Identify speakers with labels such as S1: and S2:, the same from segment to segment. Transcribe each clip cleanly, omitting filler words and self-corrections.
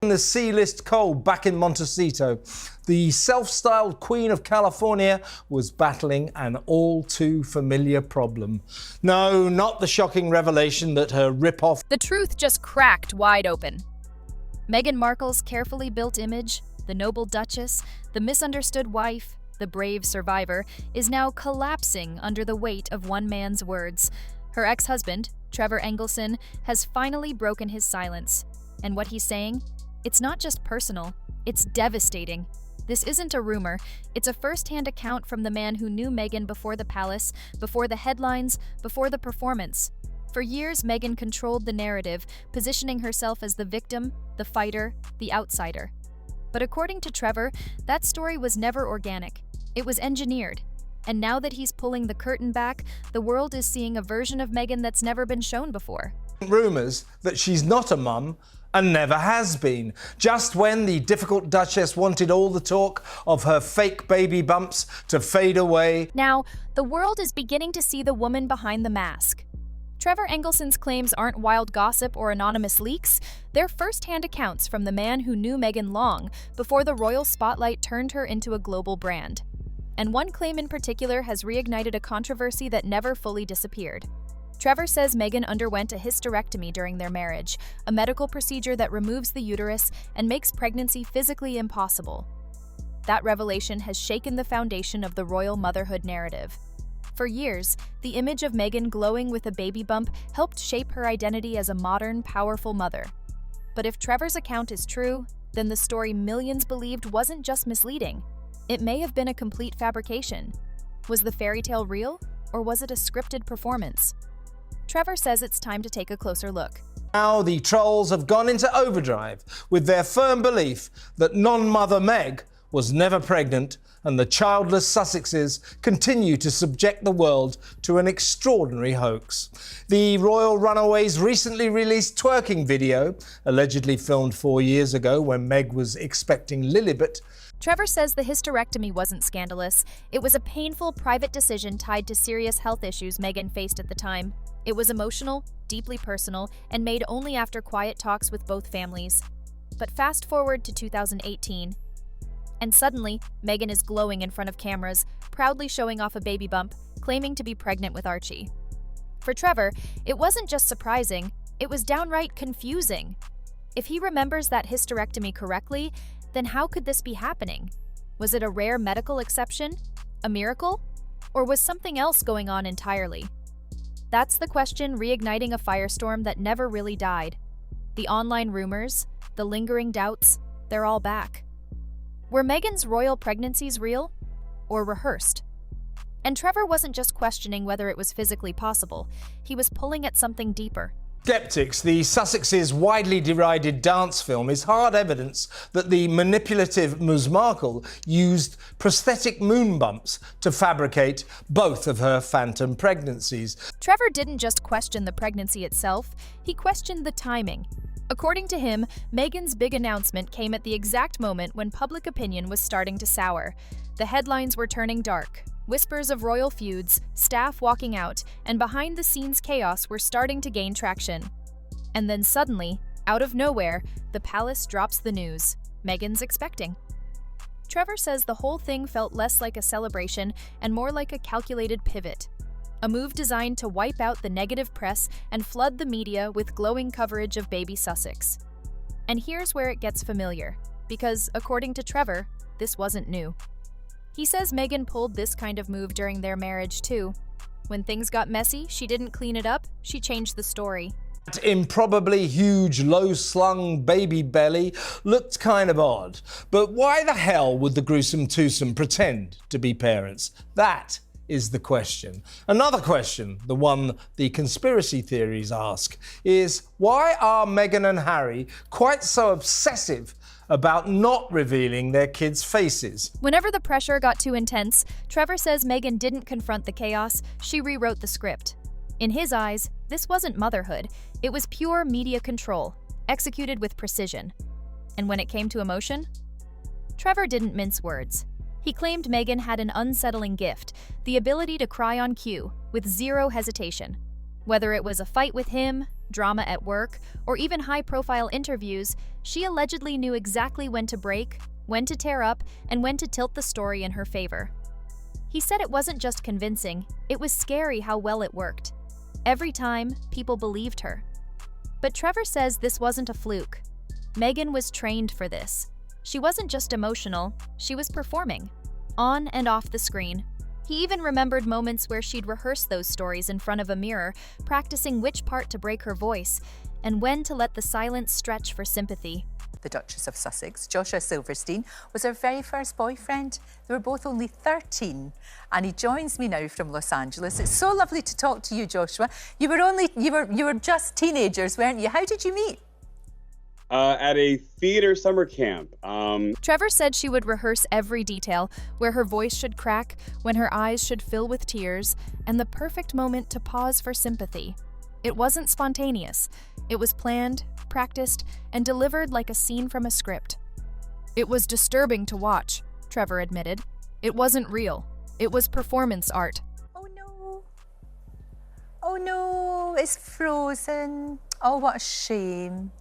S1: The C-list cold back in Montecito, the self-styled Queen of California was battling an all-too-familiar problem. No, not the shocking revelation that her rip-off...
S2: The truth just cracked wide open. Meghan Markle's carefully built image, the noble duchess, the misunderstood wife, the brave survivor, is now collapsing under the weight of one man's words. Her ex-husband, Trevor Engelson, has finally broken his silence. And what he's saying? It's not just personal, it's devastating. This isn't a rumor, it's a first-hand account from the man who knew Meghan before the palace, before the headlines, before the performance. For years, Meghan controlled the narrative, positioning herself as the victim, the fighter, the outsider. But according to Trevor, that story was never organic. It was engineered. And now that he's pulling the curtain back, the world is seeing a version of Meghan that's never been shown before.
S1: Rumours that she's not a mum and never has been. Just when the difficult Duchess wanted all the talk of her fake baby bumps to fade away.
S2: Now, the world is beginning to see the woman behind the mask. Trevor Engelson's claims aren't wild gossip or anonymous leaks. They're first-hand accounts from the man who knew Meghan long before the royal spotlight turned her into a global brand. And one claim in particular has reignited a controversy that never fully disappeared. Trevor says Meghan underwent a hysterectomy during their marriage, a medical procedure that removes the uterus and makes pregnancy physically impossible. That revelation has shaken the foundation of the royal motherhood narrative. For years, the image of Meghan glowing with a baby bump helped shape her identity as a modern, powerful mother. But if Trevor's account is true, then the story millions believed wasn't just misleading. It may have been a complete fabrication. Was the fairy tale real, or was it a scripted performance? Trevor says it's time to take a closer look.
S1: Now the trolls have gone into overdrive with their firm belief that non-mother Meg was never pregnant, and the childless Sussexes continue to subject the world to an extraordinary hoax. The royal runaways recently released twerking video, allegedly filmed 4 years ago when Meg was expecting Lilibet.
S2: Trevor says the hysterectomy wasn't scandalous. It was a painful private decision tied to serious health issues Meghan faced at the time. It was emotional, deeply personal, and made only after quiet talks with both families. But fast forward to 2018, and suddenly, Meghan is glowing in front of cameras, proudly showing off a baby bump, claiming to be pregnant with Archie. For Trevor, it wasn't just surprising, it was downright confusing. If he remembers that hysterectomy correctly, then how could this be happening? Was it a rare medical exception? A miracle? Or was something else going on entirely? That's the question reigniting a firestorm that never really died. The online rumors, the lingering doubts, they're all back. Were Meghan's royal pregnancies real or rehearsed? And Trevor wasn't just questioning whether it was physically possible, he was pulling at something deeper.
S1: Skeptics, the Sussexes' widely derided dance film is hard evidence that the manipulative Ms. Markle used prosthetic moon bumps to fabricate both of her phantom pregnancies.
S2: Trevor didn't just question the pregnancy itself, he questioned the timing. According to him, Meghan's big announcement came at the exact moment when public opinion was starting to sour. The headlines were turning dark. Whispers of royal feuds, staff walking out, and behind-the-scenes chaos were starting to gain traction. And then suddenly, out of nowhere, the palace drops the news. Meghan's expecting. Trevor says the whole thing felt less like a celebration and more like a calculated pivot. A move designed to wipe out the negative press and flood the media with glowing coverage of baby Sussex. And here's where it gets familiar, because according to Trevor, this wasn't new. He says Meghan pulled this kind of move during their marriage too. When things got messy, she didn't clean it up, she changed the story.
S1: That improbably huge, low-slung baby belly looked kind of odd. But why the hell would the gruesome twosome pretend to be parents? That is the question. Another question, the one the conspiracy theories ask, is why are Meghan and Harry quite so obsessive about not revealing their kids' faces?
S2: Whenever the pressure got too intense, Trevor says Meghan didn't confront the chaos, she rewrote the script. In his eyes, this wasn't motherhood, it was pure media control, executed with precision. And when it came to emotion, Trevor didn't mince words. He claimed Meghan had an unsettling gift, the ability to cry on cue, with zero hesitation. Whether it was a fight with him, drama at work, or even high-profile interviews, she allegedly knew exactly when to break, when to tear up, and when to tilt the story in her favor. He said it wasn't just convincing, it was scary how well it worked. Every time, people believed her. But Trevor says this wasn't a fluke. Meghan was trained for this. She wasn't just emotional, she was performing, on and off the screen. He even remembered moments where she'd rehearse those stories in front of a mirror, practicing which part to break her voice, and when to let the silence stretch for sympathy.
S3: The Duchess of Sussex, Joshua Silverstein, was her very first boyfriend. They were both only 13, and he joins me now from Los Angeles. It's so lovely to talk to you, Joshua. You were just teenagers, weren't you? How did you meet?
S4: At a theater summer camp.
S2: Trevor said she would rehearse every detail, where her voice should crack, when her eyes should fill with tears, and the perfect moment to pause for sympathy. It wasn't spontaneous. It was planned, practiced, and delivered like a scene from a script. It was disturbing to watch, Trevor admitted. It wasn't real. It was performance art.
S3: Oh no. Oh no, it's frozen. Oh, what a shame.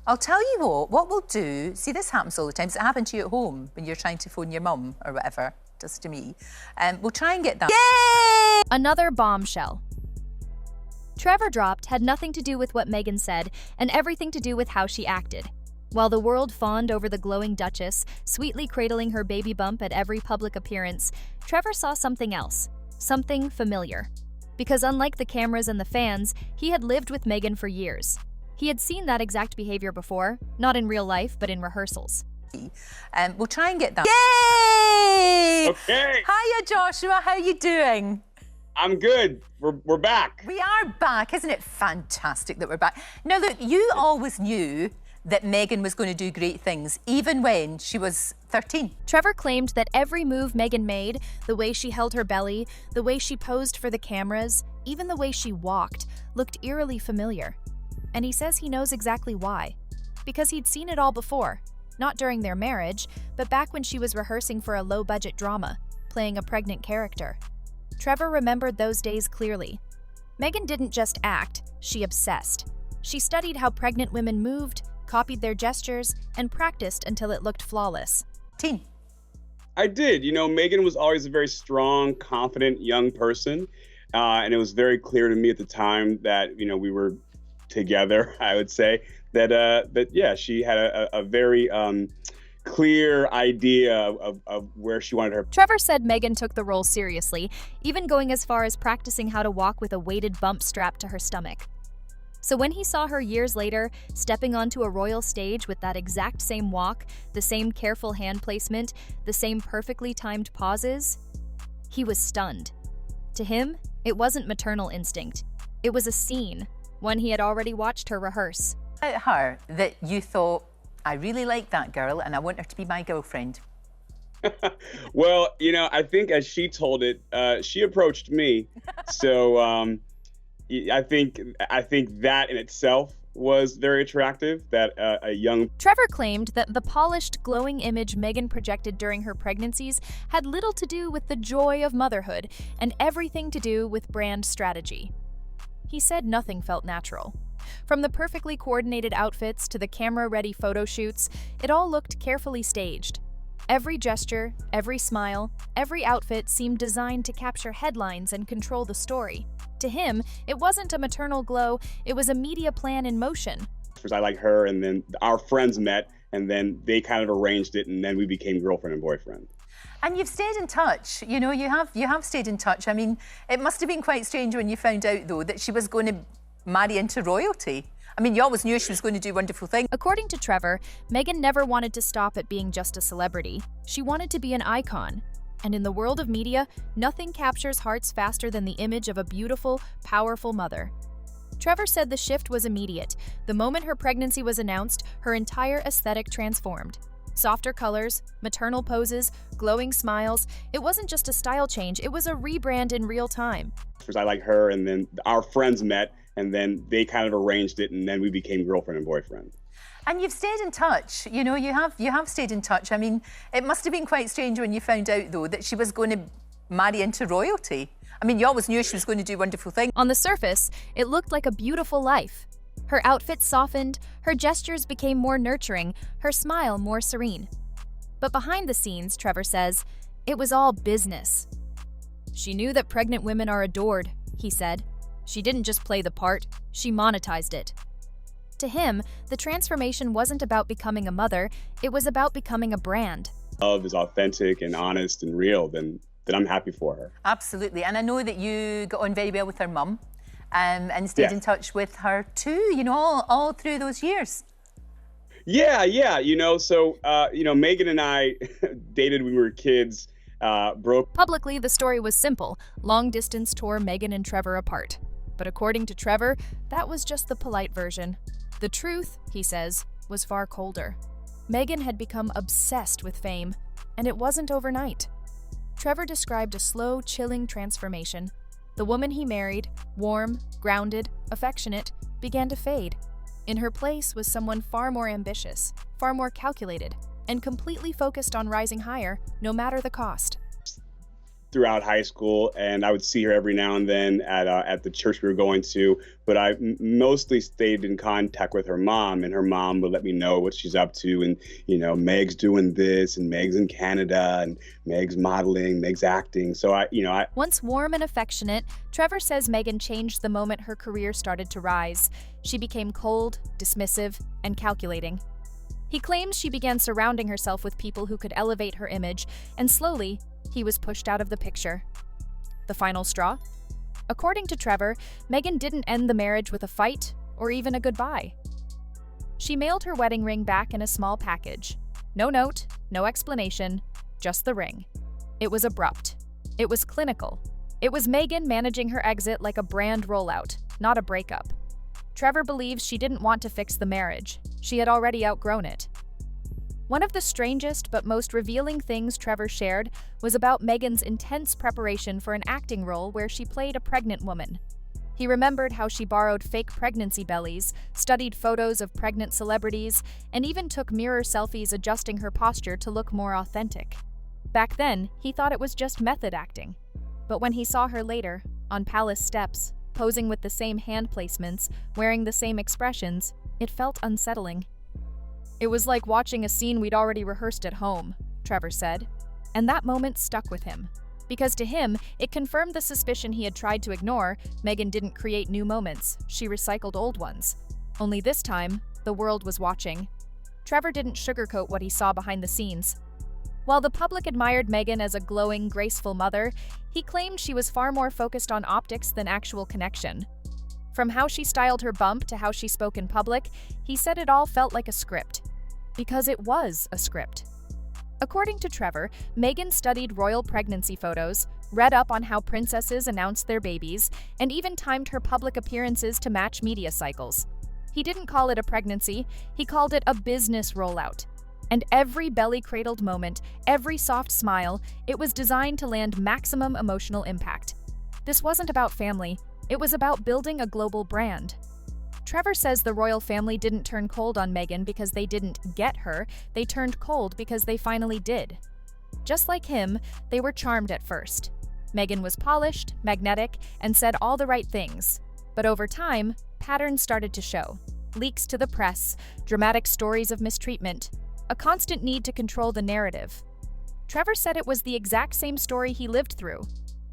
S3: I'll tell you what we'll do, see this happens all the time, does it happen to you at home when you're trying to phone your mum or whatever, it does to me. We'll try and get that. Yay!
S2: Another bombshell. Trevor dropped had nothing to do with what Meghan said and everything to do with how she acted. While the world fawned over the glowing Duchess, sweetly cradling her baby bump at every public appearance, Trevor saw something else, something familiar. Because unlike the cameras and the fans, he had lived with Meghan for years. He had seen that exact behavior before, not in real life, but in rehearsals.
S3: We'll try and get that. Yay!
S4: Okay.
S3: Hiya, Joshua. How you doing?
S4: I'm good. We're back.
S3: We are back. Isn't it fantastic that we're back? Now, look, you always knew that Meghan was going to do great things, even when she was 13.
S2: Trevor claimed that every move Meghan made, the way she held her belly, the way she posed for the cameras, even the way she walked, looked eerily familiar. And he says he knows exactly why. Because he'd seen it all before. Not during their marriage, but back when she was rehearsing for a low-budget drama, playing a pregnant character. Trevor remembered those days clearly. Meghan didn't just act, she obsessed. She studied how pregnant women moved, copied their gestures, and practiced until it looked flawless.
S3: Teen.
S4: I did. You know, Meghan was always a very strong, confident young person. And it was very clear to me at the time that, you know, we were together, I would say, that yeah, she had a very clear idea of where she wanted her.
S2: Trevor said Meghan took the role seriously, even going as far as practicing how to walk with a weighted bump strapped to her stomach. So when he saw her years later, stepping onto a royal stage with that exact same walk, the same careful hand placement, the same perfectly timed pauses, he was stunned. To him, it wasn't maternal instinct. It was a scene, one he had already watched her rehearse.
S3: About her that you thought, I really like that girl and I want her to be my girlfriend.
S4: Well, you know, I think as she told it, she approached me. So I think that in itself was very attractive, that a young...
S2: Trevor claimed that the polished, glowing image Meghan projected during her pregnancies had little to do with the joy of motherhood and everything to do with brand strategy. He said nothing felt natural. From the perfectly coordinated outfits to the camera-ready photo shoots, it all looked carefully staged. Every gesture, every smile, every outfit seemed designed to capture headlines and control the story. To him, it wasn't a maternal glow, it was a media plan in motion.
S4: I like her, and then our friends met, and then they kind of arranged it, and then we became girlfriend and boyfriend.
S3: And you've stayed in touch, you know, you have stayed in touch. I mean, it must have been quite strange when you found out, though, that she was going to marry into royalty. I mean, you always knew she was going to do wonderful things.
S2: According to Trevor, Meghan never wanted to stop at being just a celebrity. She wanted to be an icon. And in the world of media, nothing captures hearts faster than the image of a beautiful, powerful mother. Trevor said the shift was immediate. The moment her pregnancy was announced, her entire aesthetic transformed. Softer colors, maternal poses, glowing smiles. It wasn't just a style change, it was a rebrand in real time.
S4: I like her, and then our friends met, and then they kind of arranged it, and then we became girlfriend and boyfriend.
S3: And you've stayed in touch, you know, you have stayed in touch. I mean, it must have been quite strange when you found out, though, that she was going to marry into royalty. I mean, you always knew she was going to do wonderful things.
S2: On the surface, it looked like a beautiful life. Her outfit softened, her gestures became more nurturing, her smile more serene. But behind the scenes, Trevor says, it was all business. She knew that pregnant women are adored, he said. She didn't just play the part, she monetized it. To him, the transformation wasn't about becoming a mother, it was about becoming a brand.
S4: Love is authentic and honest and real, then I'm happy for her.
S3: Absolutely. And I know that you got on very well with her mum and stayed in touch with her too, you know, all through those years.
S4: Yeah. So, Meghan and I dated when we were kids, broke.
S2: Publicly, the story was simple. Long-distance tore Meghan and Trevor apart. But according to Trevor, that was just the polite version. The truth, he says, was far colder. Meghan had become obsessed with fame, and it wasn't overnight. Trevor described a slow, chilling transformation. The woman he married, warm, grounded, affectionate, began to fade. In her place was someone far more ambitious, far more calculated, and completely focused on rising higher, no matter the cost.
S4: Throughout high school, and I would see her every now and then at the church we were going to, but I mostly stayed in contact with her mom, and her mom would let me know what she's up to, and Meg's doing this, and Meg's in Canada, and Meg's modeling, Meg's acting. So I
S2: Once warm and affectionate, Trevor says Meghan changed the moment her career started to rise. She became cold, dismissive, and calculating. He claims she began surrounding herself with people who could elevate her image, and slowly, he was pushed out of the picture. The final straw? According to Trevor, Meghan didn't end the marriage with a fight or even a goodbye. She mailed her wedding ring back in a small package. No note, no explanation, just the ring. It was abrupt. It was clinical. It was Meghan managing her exit like a brand rollout, not a breakup. Trevor believes she didn't want to fix the marriage. She had already outgrown it. One of the strangest but most revealing things Trevor shared was about Meghan's intense preparation for an acting role where she played a pregnant woman. He remembered how she borrowed fake pregnancy bellies, studied photos of pregnant celebrities, and even took mirror selfies adjusting her posture to look more authentic. Back then, he thought it was just method acting. But when he saw her later, on palace steps, posing with the same hand placements, wearing the same expressions, it felt unsettling. It was like watching a scene we'd already rehearsed at home, Trevor said. And that moment stuck with him. Because to him, it confirmed the suspicion he had tried to ignore. Meghan didn't create new moments, she recycled old ones. Only this time, the world was watching. Trevor didn't sugarcoat what he saw behind the scenes. While the public admired Meghan as a glowing, graceful mother, he claimed she was far more focused on optics than actual connection. From how she styled her bump to how she spoke in public, he said it all felt like a script. Because it was a script. According to Trevor, Meghan studied royal pregnancy photos, read up on how princesses announced their babies, and even timed her public appearances to match media cycles. He didn't call it a pregnancy, he called it a business rollout. And every belly-cradled moment, every soft smile, it was designed to land maximum emotional impact. This wasn't about family, it was about building a global brand. Trevor says the royal family didn't turn cold on Meghan because they didn't get her, they turned cold because they finally did. Just like him, they were charmed at first. Meghan was polished, magnetic, and said all the right things. But over time, patterns started to show. Leaks to the press, dramatic stories of mistreatment, a constant need to control the narrative. Trevor said it was the exact same story he lived through.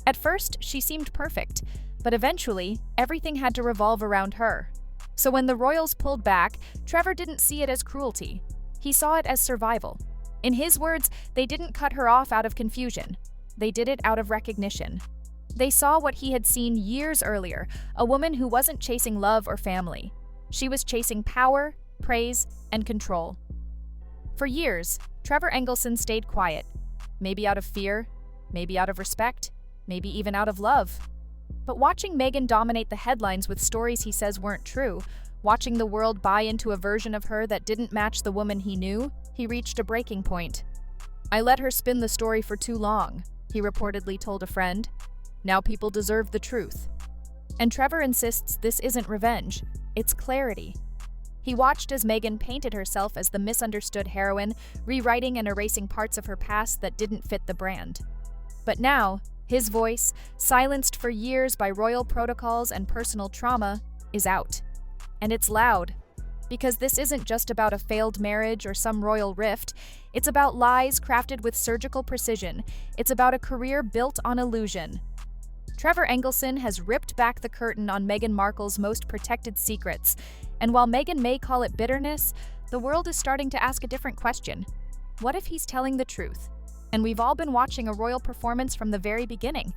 S2: At first, she seemed perfect, but eventually, everything had to revolve around her. So when the royals pulled back, Trevor didn't see it as cruelty. He saw it as survival. In his words, they didn't cut her off out of confusion. They did it out of recognition. They saw what he had seen years earlier, a woman who wasn't chasing love or family. She was chasing power, praise, and control. For years, Trevor Engelson stayed quiet. Maybe out of fear, maybe out of respect, maybe even out of love. But watching Meghan dominate the headlines with stories he says weren't true, watching the world buy into a version of her that didn't match the woman he knew, he reached a breaking point. "I let her spin the story for too long," he reportedly told a friend. "Now people deserve the truth." And Trevor insists this isn't revenge, it's clarity. He watched as Meghan painted herself as the misunderstood heroine, rewriting and erasing parts of her past that didn't fit the brand. But now, His voice, silenced for years by royal protocols and personal trauma, is out. And it's loud. Because this isn't just about a failed marriage or some royal rift. It's about lies crafted with surgical precision. It's about a career built on illusion. Trevor Engelson has ripped back the curtain on Meghan Markle's most protected secrets. And while Meghan may call it bitterness, the world is starting to ask a different question. What if he's telling the truth? And we've all been watching a royal performance from the very beginning.